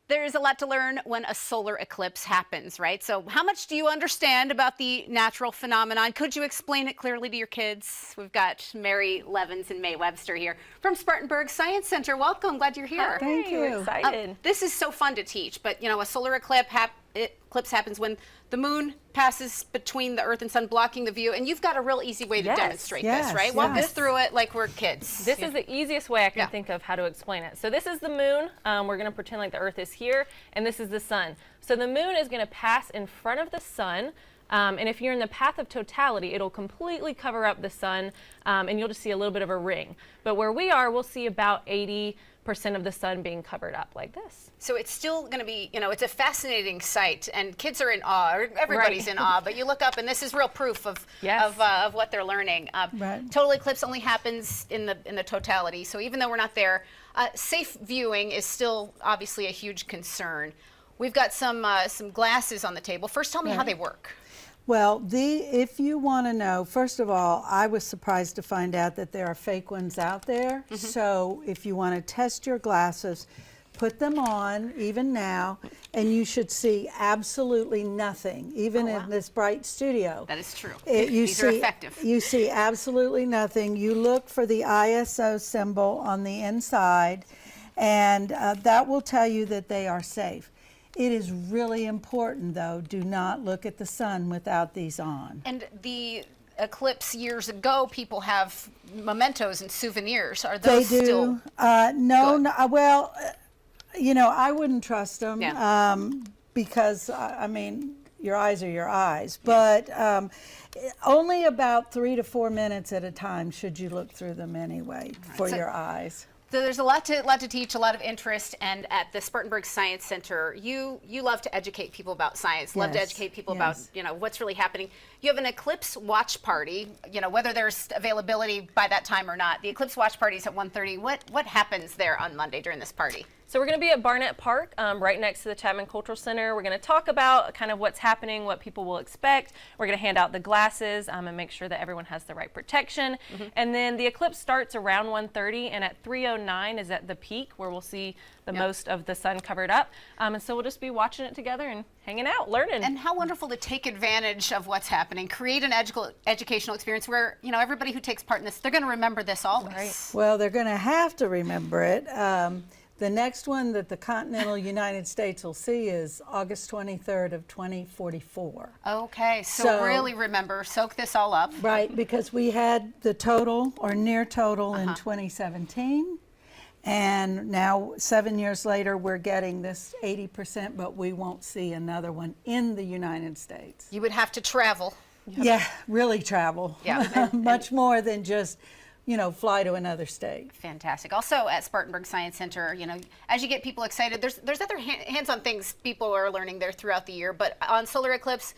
There's a lot to learn when a solar eclipse happens, right? So how much do you understand about the natural phenomenon? Could you explain it clearly to your kids? We've got Mary Levens and Mae Webster here from Spartanburg Science Center. Welcome, glad you're here. Hi, thank you. We're excited. This is so fun to teach, but you know, a solar eclipse happens when the moon passes between the Earth and Sun, blocking the view, and you've got a real easy way to demonstrate this, right? Walk us through it like we're kids. This is the easiest way I can think of how to explain it. So this is the moon. We're going to pretend like the Earth is here, and this is the sun. So the moon is going to pass in front of the sun, and if you're in the path of totality, it'll completely cover up the sun, and you'll just see a little bit of a ring. But where we are, we'll see about 80% of the sun being covered up like this. So it's still going to be, you know, it's a fascinating sight, and kids are in awe, or everybody's in awe, but you look up and this is real proof of what they're learning. Total eclipse only happens in the totality, so even though we're not there, safe viewing is still obviously a huge concern. We've got some glasses on the table. First, tell me how they work. Well, if you want to know, first of all, I was surprised to find out that there are fake ones out there. So if you want to test your glasses, put them on, even now, and you should see absolutely nothing, even in this bright studio. That is true. These are effective. You see absolutely nothing. You look for the ISO symbol on the inside, and that will tell you that they are safe. It is really important, though, do not look at the sun without these on. And the eclipse years ago, people have mementos and souvenirs. Are those still well, you know, I wouldn't trust them because, I mean, your eyes are your eyes. But only about 3 to 4 minutes at a time should you look through them anyway for your eyes. So there's a lot to teach, a lot of interest, and at the Spartanburg Science Center, you love to educate people about science, love to educate people about, you know, what's really happening. You have an eclipse watch party, you know, whether there's availability by that time or not. The eclipse watch party is at 1:30. What happens there on Monday during this party? So we're going to be at Barnett Park, right next to the Chapman Cultural Center. We're going to talk about kind of what's happening, what people will expect. We're going to hand out the glasses and make sure that everyone has the right protection. And then the eclipse starts around 1:30, and at 3:09 is at the peak where we'll see the most of the sun covered up. And so we'll just be watching it together and hanging out, learning. And how wonderful to take advantage of what's happening, create an educational experience where, you know, everybody who takes part in this, they're going to remember this always. Well, they're going to have to remember it. The next one that the continental United States will see is August 23rd of 2044. Okay, so really remember, soak this all up. Right, because we had the total or near total in 2017, and now 7 years later we're getting this 80%, but we won't see another one in the United States. You would have to travel. Yeah, really travel. Yeah, much more than just, you know, fly to another state. Fantastic. Also at Spartanburg Science Center, you know, as you get people excited, there's other hands-on things people are learning there throughout the year, but on solar eclipse,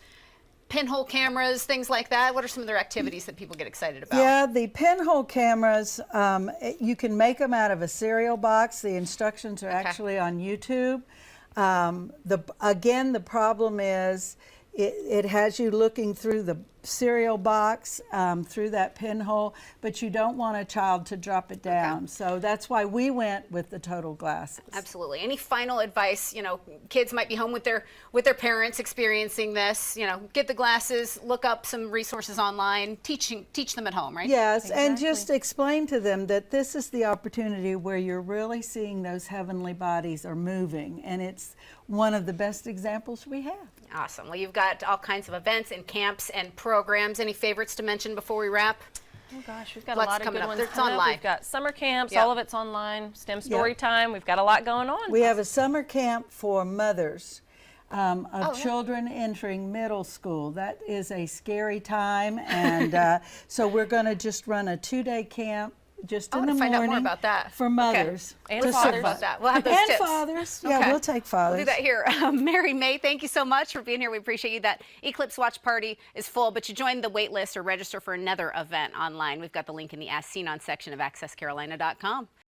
pinhole cameras, things like that, what are some of their activities that people get excited about? Yeah, the pinhole cameras, you can make them out of a cereal box. The instructions are actually on YouTube. Again, the problem is it has you looking through the cereal box through that pinhole, but you don't want a child to drop it down. So that's why we went with the total glasses. Absolutely. Any final advice? You know, kids might be home with their parents experiencing this. You know, get the glasses, look up some resources online, teach them at home, right? Yes, and just explain to them that this is the opportunity where you're really seeing those heavenly bodies are moving, and it's one of the best examples we have. Awesome. Well, you've got all kinds of events and camps and programs. Any favorites to mention before we wrap? Oh gosh, we've got a lot of good ones. It's online. We've got summer camps, all of it's online, STEM story time. We've got a lot going on. We have a summer camp for mothers of children entering middle school. That is a scary time, and so we're going to just run a 2-day camp. Just in the morning. Find out more about that. For mothers. And fathers. About that. We'll have those tips. And fathers. Yeah, we'll take fathers. We'll do that here. Mary Mae, thank you so much for being here. We appreciate you. That Eclipse Watch Party is full, but you join the wait list or register for another event online. We've got the link in the As Seen On section of AccessCarolina.com.